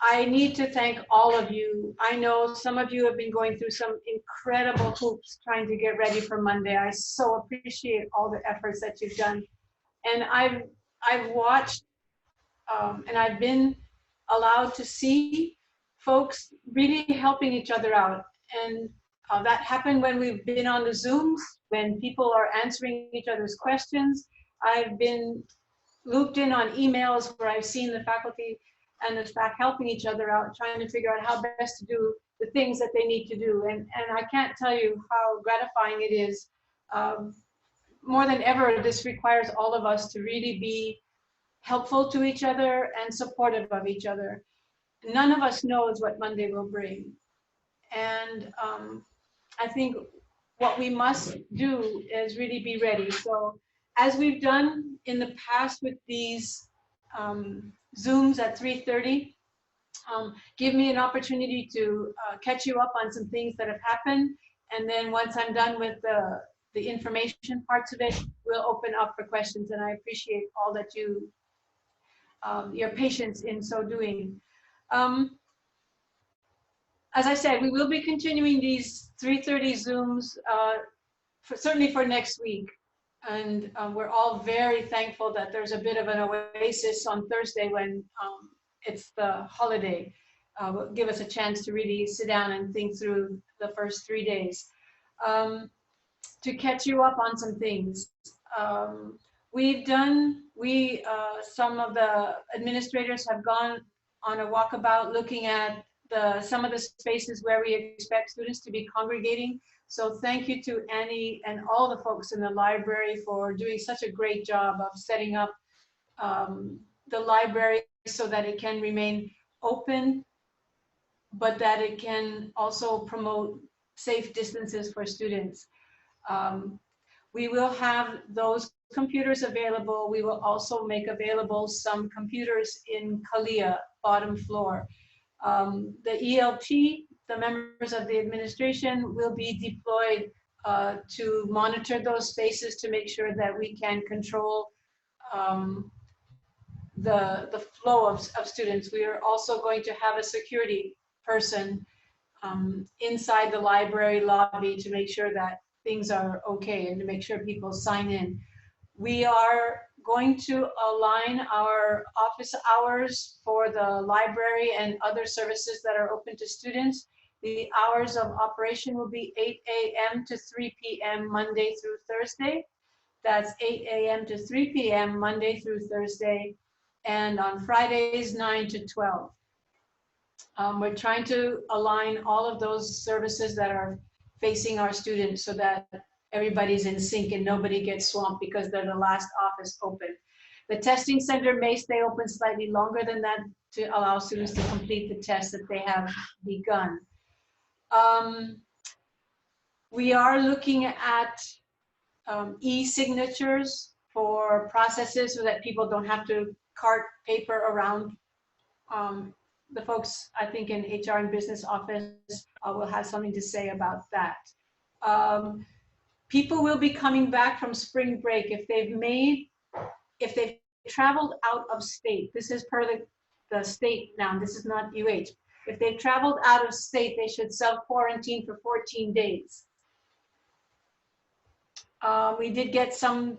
I need to thank all of you. I know some of you have been going through some incredible hoops trying to get ready for Monday. I so appreciate all the efforts that you've done. And I've watched and I've been allowed to see folks really helping each other out. And that happened when we've been on the Zooms, when people are answering each other's questions. I've been looped in on emails where I've seen the faculty and the staff helping each other out, trying to figure out how best to do the things that they need to do. And I can't tell you how gratifying it is. More than ever, this requires all of us to really be helpful to each other and supportive of each other. None of us knows what Monday will bring. And I think what we must do is really be ready. So as we've done in the past with these Zooms at 3:30, give me an opportunity to catch you up on some things that have happened. And then once I'm done with the information parts of it, we'll open up for questions. And I appreciate all that your patience in so doing. As I said, we will be continuing these 3:30 Zooms, certainly for next week. And we're all very thankful that there's a bit of an oasis on Thursday when it's the holiday. Will give us a chance to really sit down and think through the first 3 days. To catch you up on some things. Some of the administrators have gone on a walkabout looking at some of the spaces where we expect students to be congregating. So thank you to Annie and all the folks in the library for doing such a great job of setting up the library so that it can remain open, but that it can also promote safe distances for students. We will have those computers available. We will also make available some computers in Kalia, bottom floor. The ELT, the members of the administration, will be deployed to monitor those spaces to make sure that we can control the flow of students. We are also going to have a security person inside the library lobby to make sure that things are okay and to make sure people sign in. We are going to align our office hours for the library and other services that are open to students. The hours of operation will be 8 a.m. to 3 p.m. Monday through Thursday. That's 8 a.m. to 3 p.m. Monday through Thursday. And on Fridays, 9 to 12. We're trying to align all of those services that are facing our students so that everybody's in sync and nobody gets swamped because they're the last office open. The testing center may stay open slightly longer than that to allow students to complete the tests that they have begun. We are looking at e-signatures for processes so that people don't have to cart paper around. The folks, I think, in HR and business office will have something to say about that. People will be coming back from spring break if they've traveled out of state. This is per the state now, this is not UH. If they've traveled out of state, they should self-quarantine for 14 days. We did get some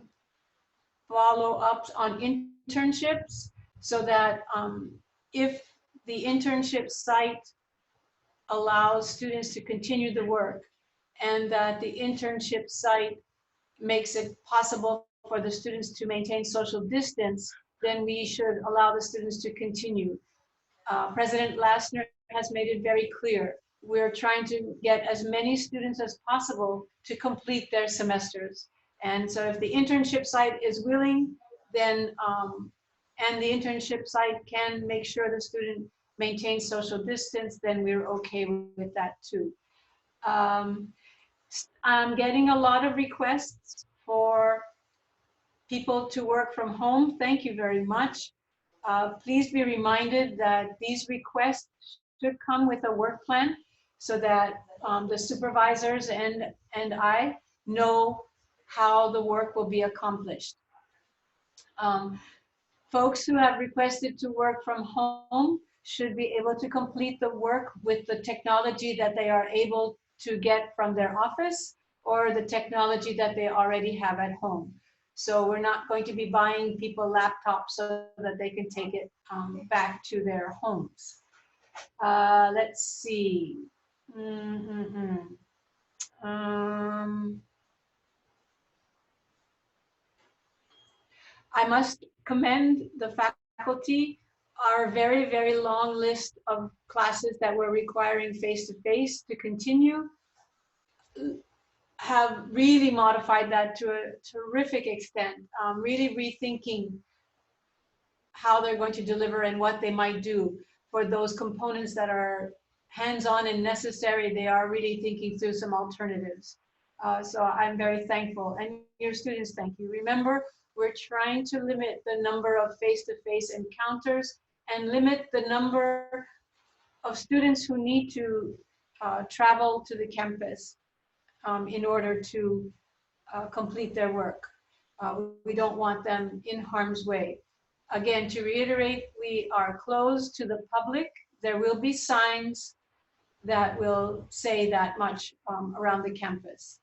follow-ups on internships so that if the internship site allows students to continue the work and that the internship site makes it possible for the students to maintain social distance, then we should allow the students to continue. President Lassner has made it very clear. We're trying to get as many students as possible to complete their semesters. And so if the internship site is willing, then and the internship site can make sure the student maintains social distance, then we're okay with that too. I'm getting a lot of requests for people to work from home. Thank you very much. Please be reminded that these requests should come with a work plan so that the supervisors and I know how the work will be accomplished. Folks who have requested to work from home, should be able to complete the work with the technology that they are able to get from their office or the technology that they already have at home. So we're not going to be buying people laptops so that they can take it back to their homes. Let's see. Um, I must commend the faculty. Our very, very long list of classes that we're requiring face-to-face to continue have really modified that to a terrific extent, really rethinking how they're going to deliver and what they might do for those components that are hands-on and necessary. They are really thinking through some alternatives. So I'm very thankful, and your students, thank you. Remember, we're trying to limit the number of face-to-face encounters and limit the number of students who need to travel to the campus in order to complete their work. We don't want them in harm's way. Again, to reiterate, we are closed to the public. There will be signs that will say that much around the campus.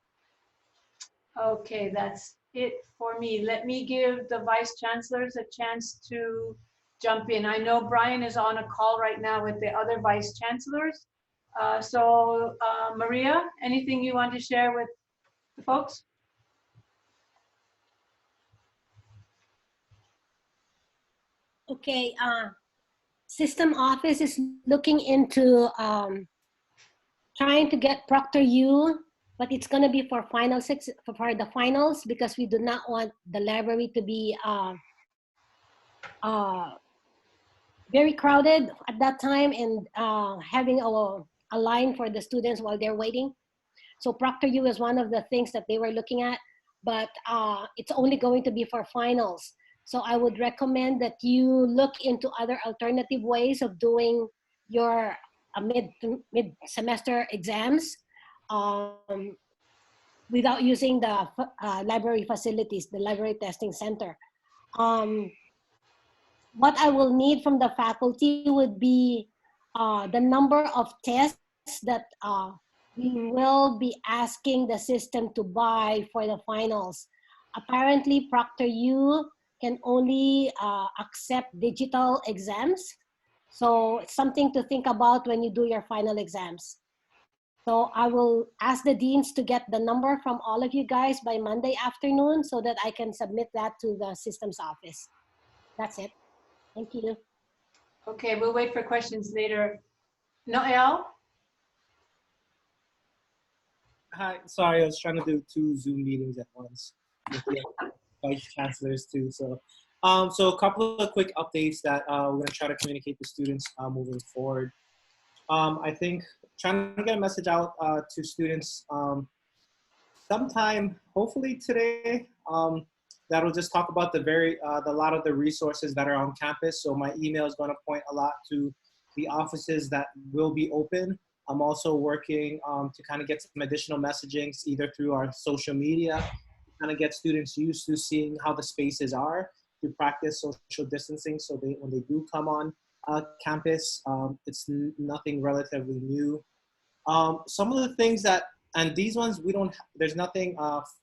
Okay, that's it for me. Let me give the vice chancellors a chance to jump in. I know Brian is on a call right now with the other vice chancellors. Maria, anything you want to share with the folks? Okay, system office is looking into trying to get Proctor U, but it's going to be for for the finals, because we do not want the library to be very crowded at that time, and having a line for the students while they're waiting. So Proctor U is one of the things that they were looking at, but it's only going to be for finals. So I would recommend that you look into other alternative ways of doing your mid-semester exams without using the library facilities, the library testing center. What I will need from the faculty would be the number of tests that we will be asking the system to buy for the finals. Apparently, Proctor U can only accept digital exams. So it's something to think about when you do your final exams. So I will ask the deans to get the number from all of you guys by Monday afternoon so that I can submit that to the systems office. That's it. Thank you. Okay, we'll wait for questions later. Noel? Hi, sorry, I was trying to do 2 Zoom meetings at once with the vice chancellors too. So a couple of quick updates that we're going to try to communicate to students moving forward. I think trying to get a message out to students sometime, hopefully today, that'll just talk about a lot of the resources that are on campus. So my email is going to point a lot to the offices that will be open. I'm also working to kind of get some additional messaging either through our social media, to kind of get students used to seeing how the spaces are, to practice social distancing, so when they do come on campus, it's nothing relatively new. Some of the things that, and these ones there's nothing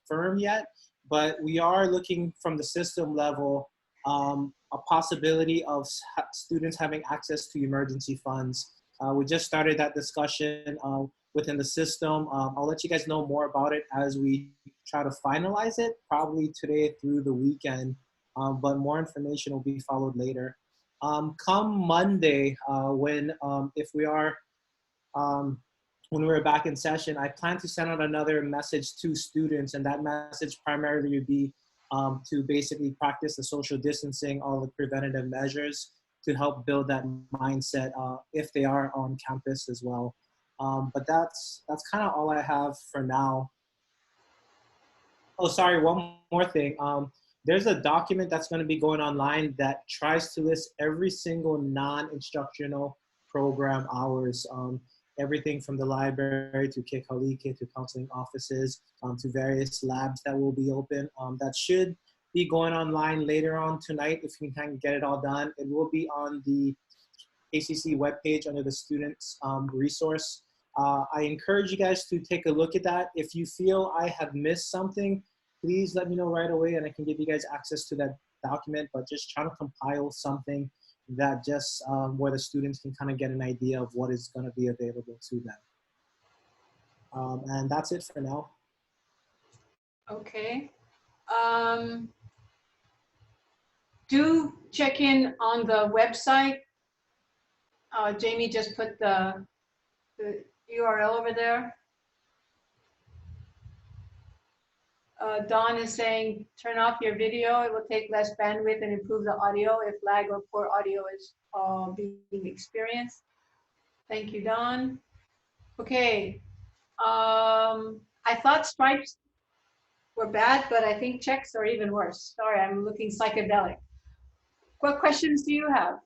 firm yet, but we are looking from the system level a possibility of students having access to emergency funds. We just started that discussion within the system. I'll let you guys know more about it as we try to finalize it, probably today through the weekend, but more information will be followed later. Come Monday, when we're back in session, I plan to send out another message to students, and that message primarily would be to basically practice the social distancing, all the preventative measures to help build that mindset if they are on campus as well. But that's kind of all I have for now. Oh, sorry, one more thing. There's a document that's going to be going online that tries to list every single non-instructional program hours. Everything from the library to Kekalike to counseling offices to various labs that will be open. That should be going online later on tonight if you can get it all done. It will be on the KCC webpage under the students resource. I encourage you guys to take a look at that. If you feel I have missed something, please let me know right away and I can give you guys access to that document, but just trying to compile something that just where the students can kind of get an idea of what is going to be available to them. And that's it for now. Okay. Do check in on the website. Jamie just put the URL over there. Dawn is saying, turn off your video. It will take less bandwidth and improve the audio if lag or poor audio is being experienced. Thank you, Dawn. Okay. I thought stripes were bad, but I think checks are even worse. Sorry, I'm looking psychedelic. What questions do you have?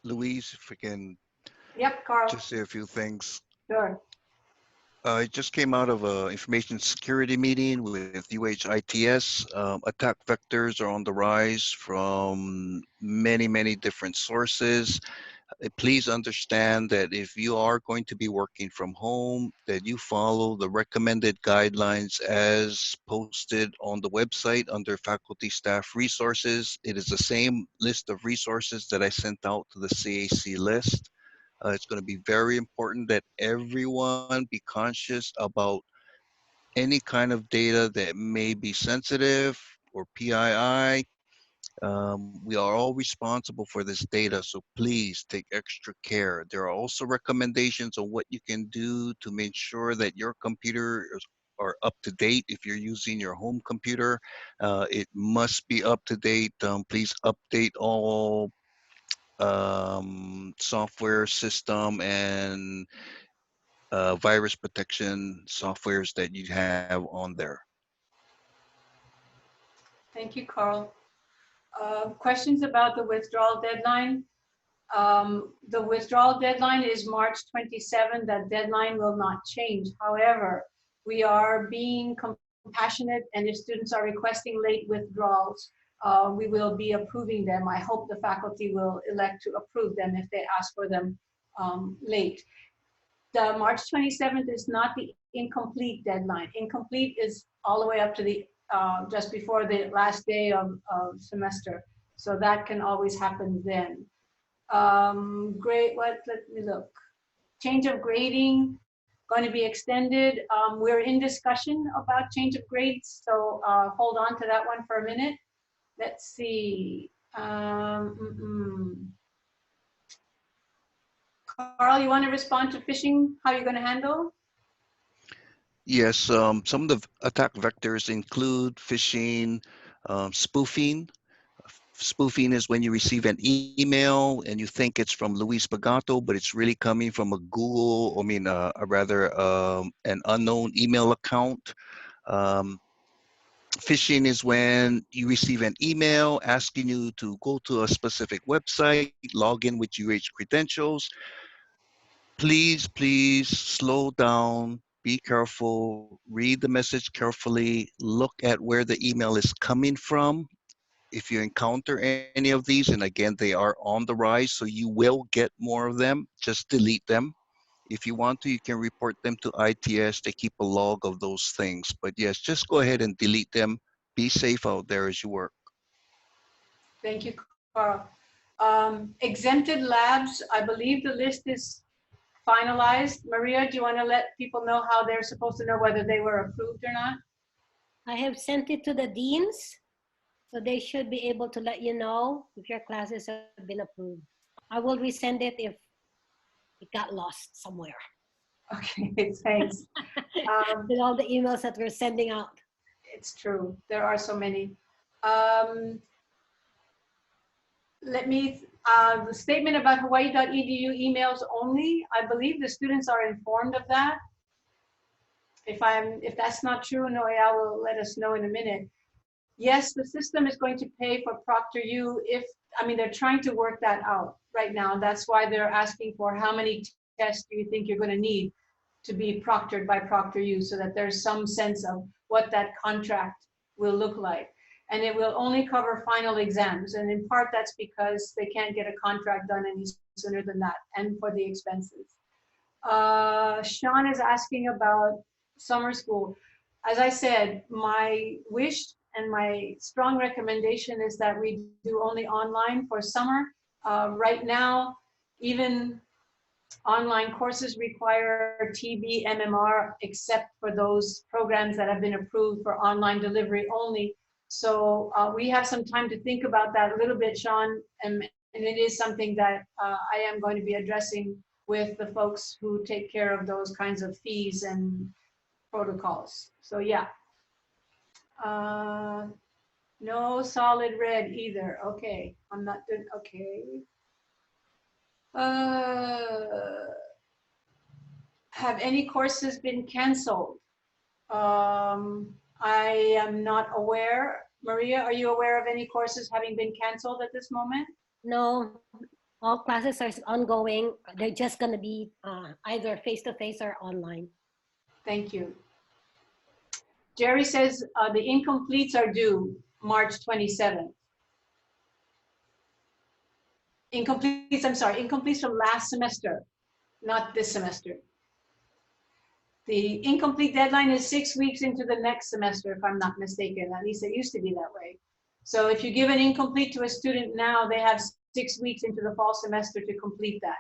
Louise, if I can Yep, Carl. just say a few things. Sure. I just came out of an information security meeting with UHITS. Attack vectors are on the rise from many, many different sources. Please understand that if you are going to be working from home, that you follow the recommended guidelines as posted on the website under faculty staff resources. It is the same list of resources that I sent out to the CAC list. It's going to be very important that everyone be conscious about any kind of data that may be sensitive or PII. We are all responsible for this data, so please take extra care. There are also recommendations on what you can do to make sure that your computers are up to date. If you're using your home computer, it must be up to date. Please update all software system and virus protection softwares that you have on there. Thank you, Carl. Questions about the withdrawal deadline? The withdrawal deadline is March 27. That deadline will not change. However, we are being compassionate, and if students are requesting late withdrawals, we will be approving them. I hope the faculty will elect to approve them if they ask for them late. The March 27th is not the incomplete deadline. Incomplete is all the way up to the just before the last day of semester. So that can always happen then. Great, let me look. Change of grading, going to be extended. We're in discussion about change of grades, so hold on to that one for a minute. Let's see. Carl, you want to respond to phishing, how you're going to handle? Yes, some of the attack vectors include phishing, spoofing. Spoofing is when you receive an email and you think it's from Luis Pagotto, but it's really coming from a Google, an unknown email account. Phishing is when you receive an email asking you to go to a specific website, log in with UH credentials. Please slow down, be careful, read the message carefully, look at where the email is coming from. If you encounter any of these, and again, they are on the rise, so you will get more of them, just delete them. If you want to, you can report them to ITS. They keep a log of those things. But yes, just go ahead and delete them. Be safe out there as you work. Thank you, Carl. Exempted labs, I believe the list is finalized. Maria, do you want to let people know how they're supposed to know whether they were approved or not? I have sent it to the deans, so they should be able to let you know if your classes have been approved. I will resend it if it got lost somewhere. Okay, thanks. With all the emails that we're sending out. It's true. There are so many. The statement about Hawaii.edu emails only, I believe the students are informed of that. If that's not true, Noea will let us know in a minute. Yes, the system is going to pay for ProctorU they're trying to work that out right now. That's why they're asking for how many tests do you think you're going to need. to be proctored by ProctorU so that there's some sense of what that contract will look like. And it will only cover final exams. And in part, that's because they can't get a contract done any sooner than that, and for the expenses. Sean is asking about summer school. As I said, my wish and my strong recommendation is that we do only online for summer. Right now, even online courses require TB, MMR, except for those programs that have been approved for online delivery only. So we have some time to think about that a little bit, Sean, and it is something that I am going to be addressing with the folks who take care of those kinds of fees and protocols. So yeah. No solid red either. Okay, I'm not doing, okay. Have any courses been canceled? I am not aware. Maria, are you aware of any courses having been canceled at this moment? No, all classes are ongoing. They're just going to be either face-to-face or online. Thank you. Jerry says the incompletes are due March 27th. Incompletes, I'm sorry, incompletes from last semester, not this semester. The incomplete deadline is 6 weeks into the next semester, if I'm not mistaken. At least it used to be that way. So if you give an incomplete to a student now, they have 6 weeks into the fall semester to complete that.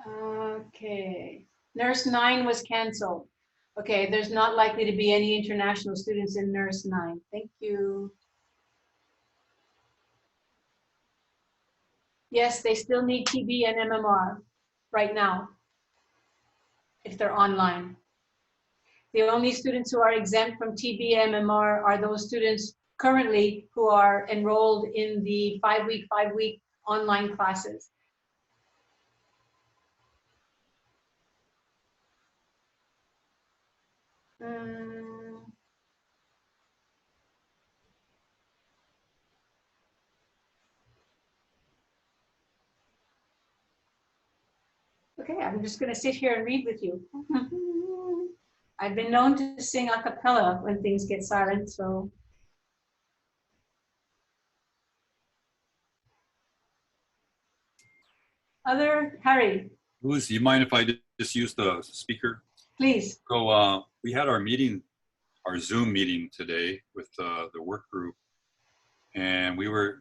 Okay, Nurse 9 was canceled. Okay, there's not likely to be any international students in Nurse 9. Thank you. Yes, they still need TB and MMR right now, if they're online. The only students who are exempt from TB and MMR are those students currently who are enrolled in the 5-week online classes. Okay, I'm just going to sit here and read with you. I've been known to sing a cappella when things get silent, so. Harry, Lucy, you mind if I just use the speaker? please. So we had our meeting, our Zoom meeting today with the work group, and we were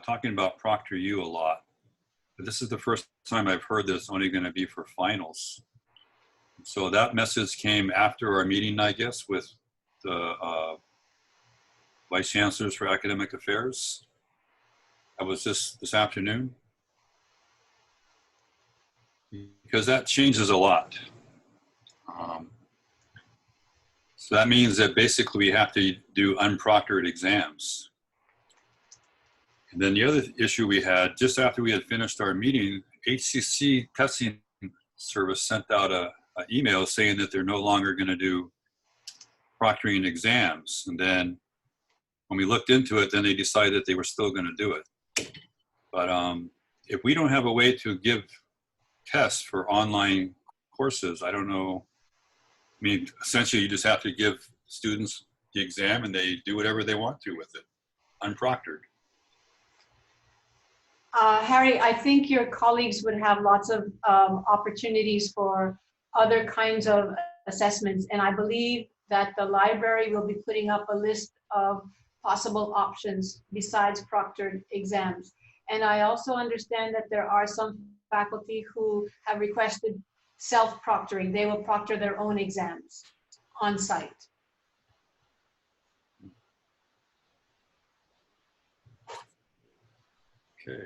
talking about ProctorU a lot. But this is the first time I've heard that it's only going to be for finals. So that message came after our meeting, I guess, with the Vice Chancellors for Academic Affairs. That was just this afternoon. Because that changes a lot. So that means that basically we have to do unproctored exams. And then the other issue we had, just after we had finished our meeting, HCC testing service sent out an email saying that they're no longer going to do proctoring exams. And then when we looked into it, then they decided that they were still going to do it. But if we don't have a way to give tests for online courses, I don't know. I mean, essentially you just have to give students the exam and they do whatever they want to with it, unproctored. Harry, I think your colleagues would have lots of opportunities for other kinds of assessments. And I believe that the library will be putting up a list of possible options besides proctored exams. And I also understand that there are some faculty who have requested self-proctoring. They will proctor their own exams on site. Okay.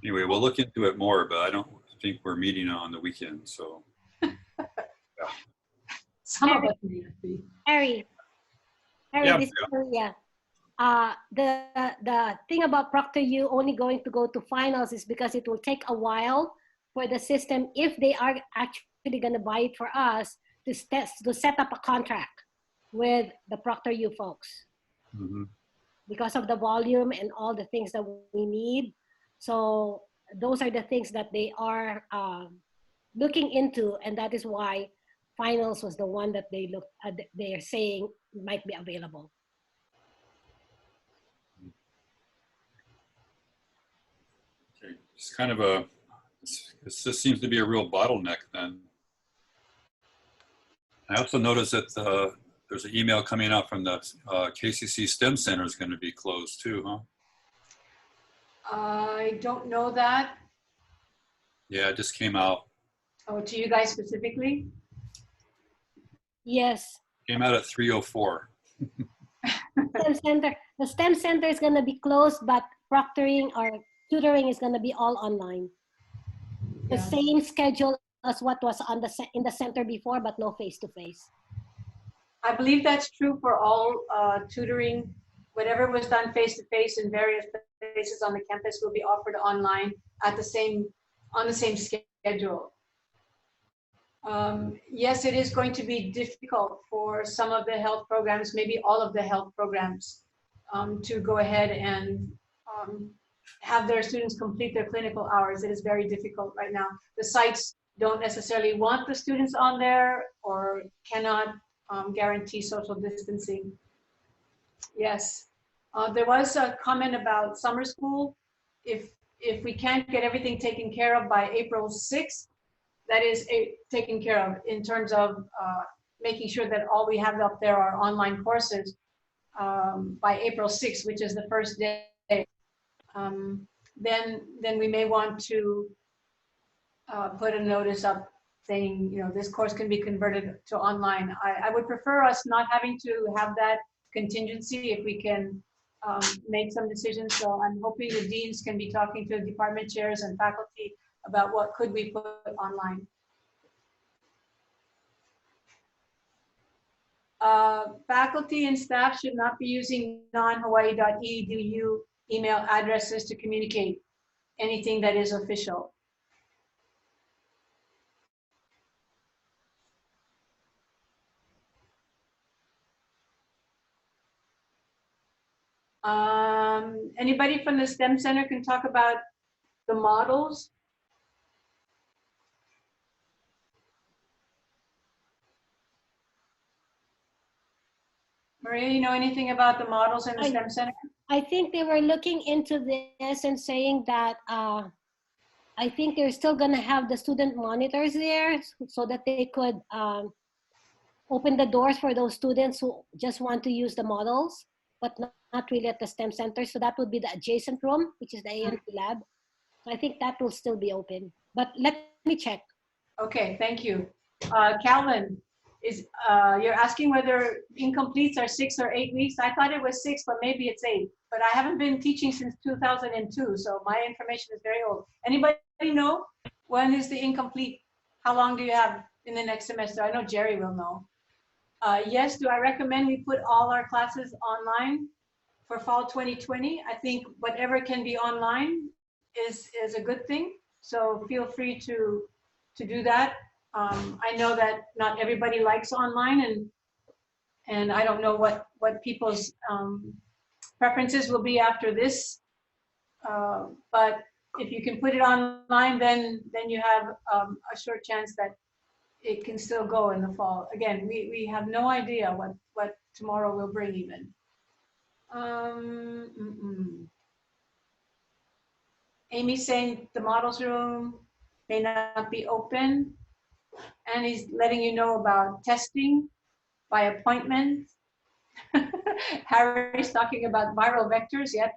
Anyway, we'll look into it more, but I don't think we're meeting on the weekend, so. Some of us may not be. Harry, Yeah, this is Maria. The thing about ProctorU only going to go to finals is because it will take a while for the system, if they are actually going to buy it for us, to set up a contract with the ProctorU folks. Mm-hmm. because of the volume and all the things that we need. So those are the things that they are looking into, and that is why finals was the one that they are saying might be available. Okay. It's kind of a, this just seems to be a real bottleneck then. I also noticed that there's an email coming out from the KCC STEM Center is going to be closed too, huh? I don't know that. Yeah, it just came out. Oh, to you guys specifically? Yes. Came out at 3:04. The STEM center is going to be closed, but proctoring or tutoring is going to be all online. The Yeah. same schedule as what was on in the center before, but no face-to-face. I believe that's true for all tutoring. Whatever was done face-to-face in various places on the campus will be offered online at on the same schedule. Yes, it is going to be difficult for some of the health programs, maybe all of the health programs, to go ahead and have their students complete their clinical hours. It is very difficult right now. The sites don't necessarily want the students on there or cannot guarantee social distancing. Yes, there was a comment about summer school. If we can't get everything taken care of by April 6th, that is taken care of in terms of making sure that all we have up there are online courses by April 6th, which is the first day. Then we may want to put a notice up saying, this course can be converted to online. I would prefer us not having to have that contingency if we can make some decisions. So I'm hoping the deans can be talking to the department chairs and faculty about what could we put online. Faculty and staff should not be using non-hawaii.edu email addresses to communicate anything that is official. Anybody from the STEM Center can talk about the models? Maria, you know anything about the models in the STEM Center? I think they were looking into this and saying that I think they're still going to have the student monitors there so that they could open the doors for those students who just want to use the models, but not really at the STEM Center. So that would be the adjacent room, which is the A&P lab. So I think that will still be open, but let me check. Okay, thank you. Calvin, you're asking whether incompletes are 6 or 8 weeks. I thought it was 6, but maybe it's 8. But I haven't been teaching since 2002, so my information is very old. Anybody know when is the incomplete? How long do you have in the next semester? I know Jerry will know. Yes, do I recommend we put all our classes online for fall 2020? I think whatever can be online is a good thing. So feel free to do that. I know that not everybody likes online, and I don't know what people's preferences will be after this. But if you can put it online, then you have a short chance that it can still go in the fall. Again, we have no idea what tomorrow will bring even. Amy's saying the models room may not be open. And he's letting you know about testing by appointment. Harry's talking about viral vectors. Yeah,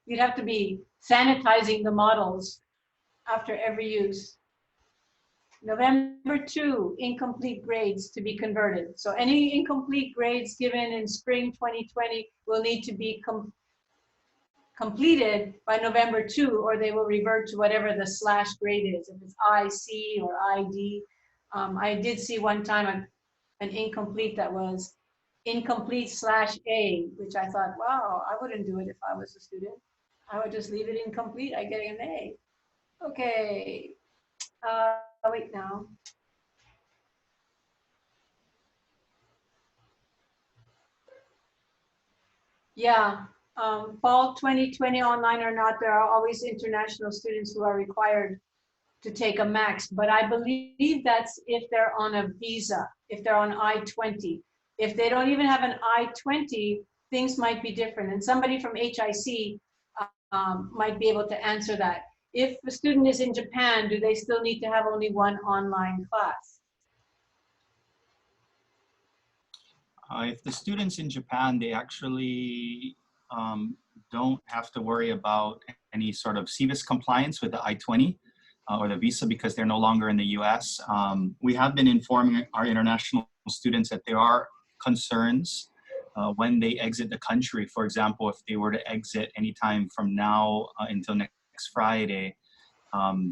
you'd have to be sanitizing the models after every use. November 2, incomplete grades to be converted. So any incomplete grades given in spring 2020 will need to be completed by November 2, or they will revert to whatever the slash grade is, if it's IC or ID. I did see one time an incomplete that was incomplete/A, which I thought, wow, I wouldn't do it if I was a student. I would just leave it incomplete. I get an A. Okay. Wait now. Yeah. fall 2020 online or not, there are always international students who are required to take a max, but I believe that's if they're on a visa, if they're on I-20. If they don't even have an I-20, things might be different. And somebody from HIC might be able to answer that. If a student is in Japan, do they still need to have only one online class? If the students in Japan, they actually don't have to worry about any sort of CVIS compliance with the I-20 or the visa because they're no longer in the US. We have been informing our international students that there are concerns when they exit the country. For example, if they were to exit anytime from now until next Friday,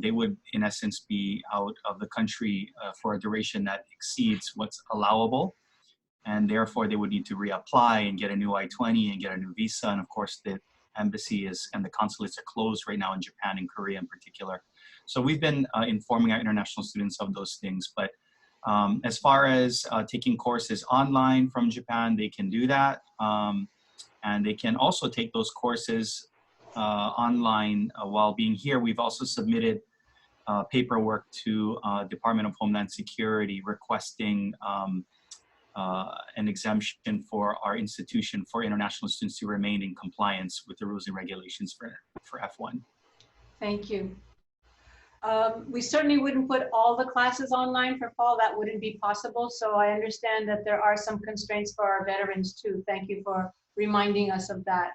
they would in essence be out of the country for a duration that exceeds what's allowable. And therefore they would need to reapply and get a new I-20 and get a new visa. And of course the embassy and the consulates are closed right now in Japan and Korea in particular. So we've been informing our international students of those things. But as far as taking courses online from Japan, they can do that. And they can also take those courses online while being here. We've also submitted paperwork to Department of Homeland Security requesting an exemption for our institution for international students to remain in compliance with the rules and regulations for F1. Thank you. We certainly wouldn't put all the classes online for fall. That wouldn't be possible. So I understand that there are some constraints for our veterans too. Thank you for reminding us of that.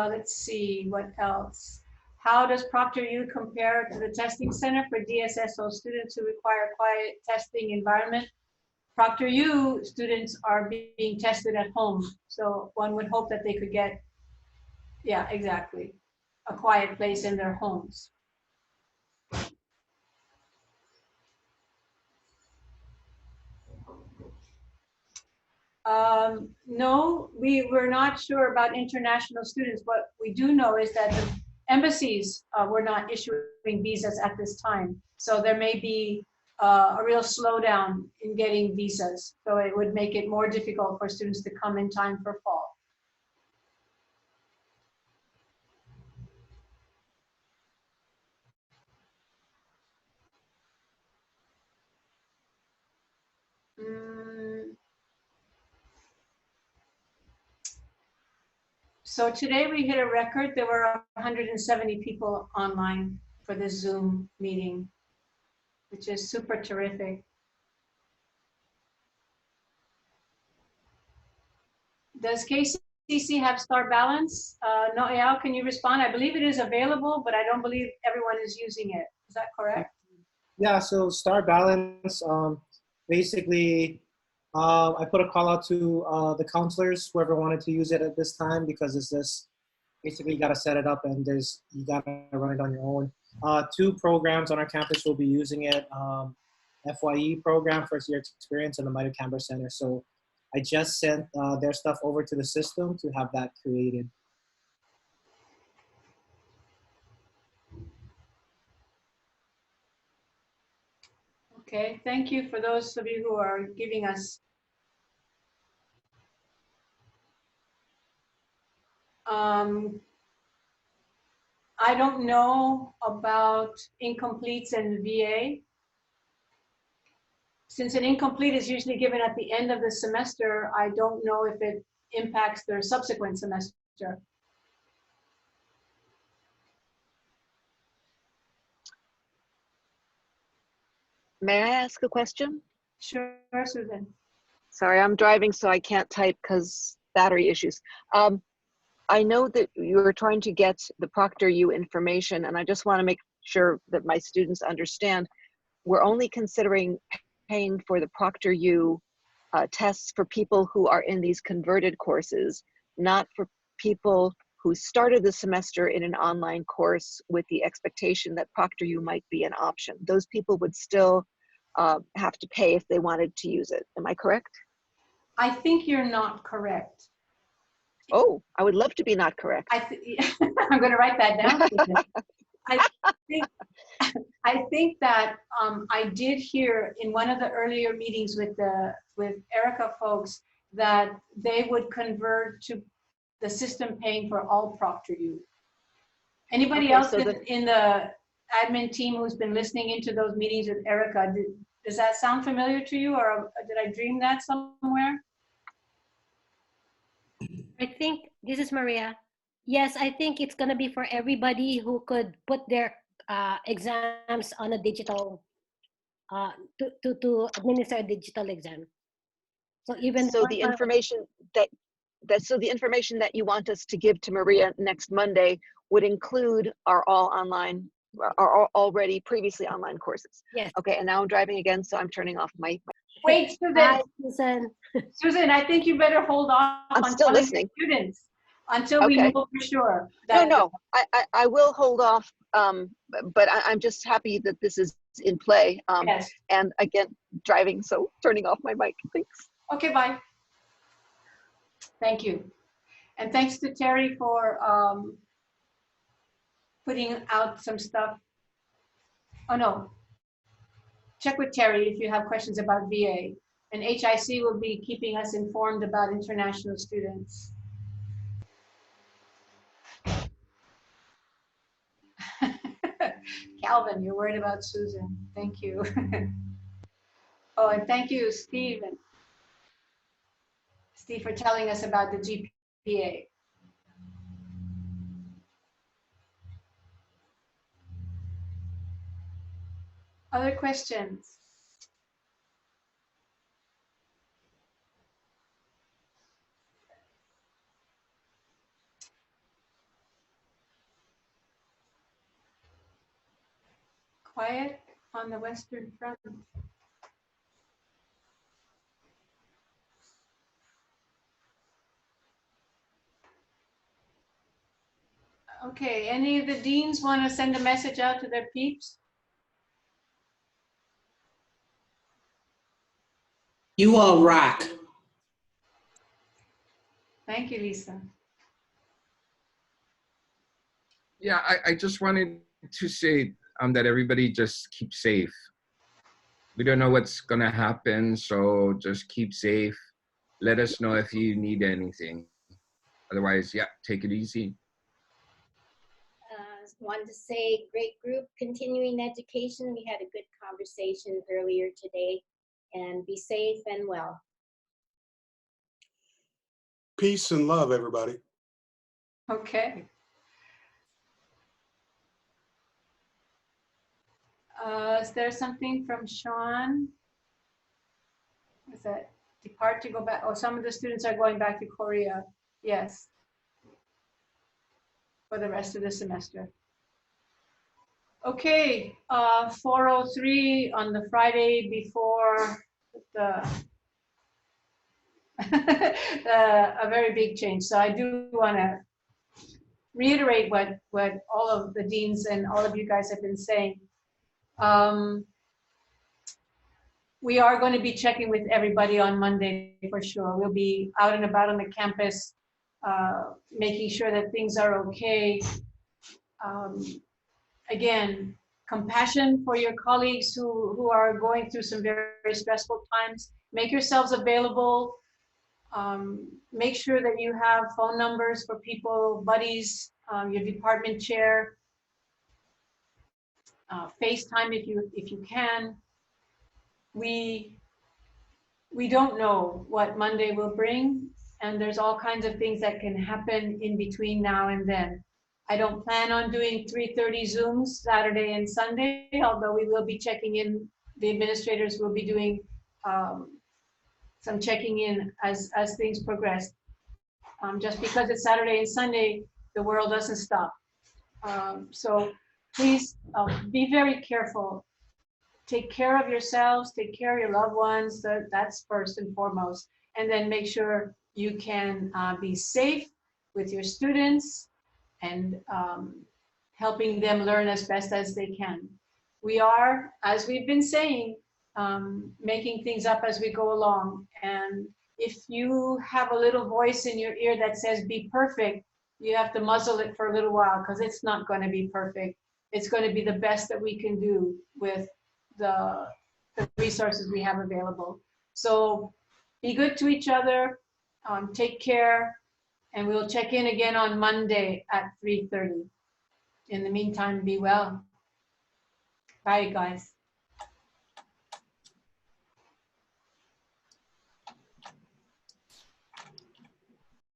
Let's see, what else? How does ProctorU compare to the testing center for DSSO students who require quiet testing environment? ProctorU students are being tested at home. So one would hope that they could get, yeah, exactly, a quiet place in their homes. No, we were not sure about international students. What we do know is that the embassies were not issuing visas at this time. So there may be a real slowdown in getting visas. So it would make it more difficult for students to come in time for fall. So today we hit a record. There were 170 people online for this Zoom meeting, which is super terrific. Does KCC have Star Balance? Noel, can you respond? I believe it is available, but I don't believe everyone is using it. Is that correct? Yeah, so Star Balance, basically, I put a call out to the counselors, whoever wanted to use it at this time, because it's just basically you got to set it up and you got to run it on your own. 2 programs on our campus will be using it. FYE program, first year experience, and the Mitre Canberra Center. So I just sent their stuff over to the system to have that created. Okay, thank you for those of you who are giving us. I don't know about incompletes and VA. Since an incomplete is usually given at the end of the semester, I don't know if it impacts their subsequent semester. May I ask a question? Sure, Susan. Sorry, I'm driving, so I can't type because battery issues. I know that you were trying to get the ProctorU information, and I just want to make sure that my students understand. We're only considering paying for the ProctorU tests for people who are in these converted courses, not for people who started the semester in an online course with the expectation that ProctorU might be an option. Those people would still have to pay if they wanted to use it. Am I correct? I think you're not correct. Oh, I would love to be not correct. I'm going to write that down. I think that I did hear in one of the earlier meetings with Erica folks that they would convert to the system paying for all ProctorU. Anybody Okay, else so in the admin team who's been listening into those meetings with Erica, does that sound familiar to you, or did I dream that somewhere? I think this is Maria. Yes, I think it's gonna be for everybody who could put their exams on a digital, to administer a digital exam. So even so the information so the information that you want us to give to Maria next Monday would include our already previously online courses. yes. Okay, and now I'm driving again, so I'm turning off my. Wait, Susan. Hi, Susan. Susan, I think you better hold on I'm on still telling listening. your students until we Okay. know for sure. No, I will hold off, but I'm just happy that this is in play. Yes. And again, driving, so turning off my mic. Thanks. Okay, bye. Thank you. And thanks to Terry for putting out some stuff. Oh no, check with Terry if you have questions about VA. And HIC will be keeping us informed about international students. Calvin, you're worried about Susan. Thank you. Oh, and thank you, Steve, for telling us about the GPA. Other questions? Quiet on the Western Front. Okay, any of the deans want to send a message out to their peeps? You all rock. Thank you, Lisa. Yeah, I just wanted to say that everybody just keep safe. We don't know what's gonna happen, so just keep safe. Let us know if you need anything. Otherwise, yeah, take it easy. Wanted to say, great group, continuing education. We had a good conversation earlier today, and be safe and well. Peace and love, everybody. Okay. Is there something from Sean? Is that depart to go back? Oh, some of the students are going back to Korea. Yes. For the rest of the semester. Okay, 4:03 on the Friday before the a very big change. So I do want to reiterate what all of the deans and all of you guys have been saying. We are going to be checking with everybody on Monday for sure. We'll be out and about on the campus, making sure that things are okay. Again, compassion for your colleagues who are going through some very, very stressful times. Make yourselves available. Make sure that you have phone numbers for people, buddies, your department chair. FaceTime if you can. We don't know what Monday will bring, and there's all kinds of things that can happen in between now and then. I don't plan on doing 3:30 Zooms Saturday and Sunday, although we will be checking in. The administrators will be doing some checking in as things progress. Just because it's Saturday and Sunday, the world doesn't stop. So please be very careful. Take care of yourselves, take care of your loved ones. That's first and foremost. And then make sure you can be safe with your students and helping them learn as best as they can. We are, as we've been saying, making things up as we go along. And if you have a little voice in your ear that says be perfect, you have to muzzle it for a little while, because it's not going to be perfect. It's going to be the best that we can do with the resources we have available. So be good to each other, take care, And we'll check in again on Monday at 3:30. In the meantime, be well. Bye, guys.